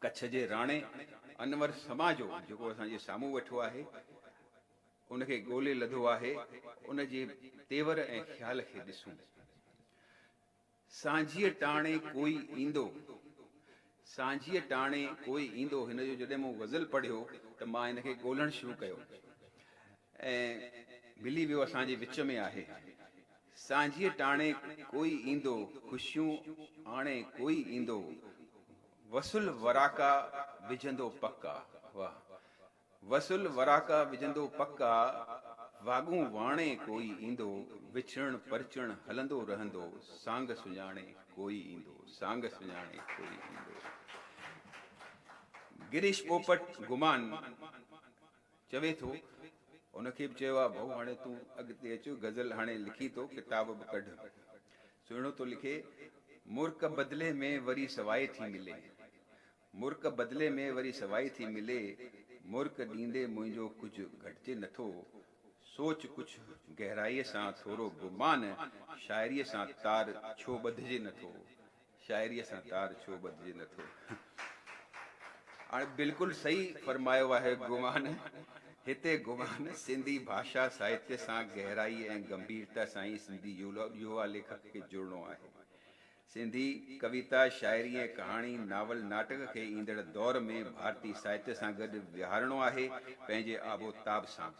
कच्छ जे राणे अनवर समाजो जेको असांजे साम्हूं वेठो आहे उनखे ॻोल्हे लधो आहे, उन जे तेवर ऐं ख़्याल खे ॾिसूं। सांझीअ टाणे कोई ईंदो, सांझीअ टाणे कोई ईंदो, हिन जो जॾहिं मूं ग़ज़ल पढ़ियो त मां हिनखे ॻोल्हणु शुरू कयो ऐं मिली वियो, असांजे विच में आहे। सांझीअ टाणे कोई ईंदो, ख़ुशियूं आणे कोई ईंदो, वसुल वराका विझंदो पक्का। वाह, वसुल वराका विझंदो पक्का, वाॻूं वाणे कोई ईंदो, विछड़ण परचण हलंदो रहंदो, सांग सुञाणे कोई ईंदो, सांग सुञाणे कोई ईंदो। गिरीश पोपट गुमान चवे थो, उनखे बि चयो आहे भाऊ हाणे तूं अॻिते अचो, गज़ल हाणे लिखी थो, किताब बि कढ। सुहिणो थो लिखे, मुर्क बदिले में वरी सवाइ थी मिले, मुर्क बदिले में वरी सवाइ थी मिले, मुर्क ॾींदे मुंहिंजो कुझु घटिजे नथो, सोच कुझु गहराईअ सां थोरो गुमान, शाइरीअ सां तार छो ॿधिजे नथो, शाइरीअ सां तार छो ॿधिजे नथो। हाणे बिल्कुलु सही फरमायो आहे गुमान। हिते गुमान सिंधी भाषा साहित्य सां गहराई ऐं गंभीरता सां ई सिंधी युवा लेखक खे जुड़णो आहे। सिंधी कविता, शाइरी ऐं कहाणी, नावल, नाटक खे ईंदड़ दौर में भारतीय साहित्य सां गॾु विहारणो आहे, पंहिंजे आबोताब सां।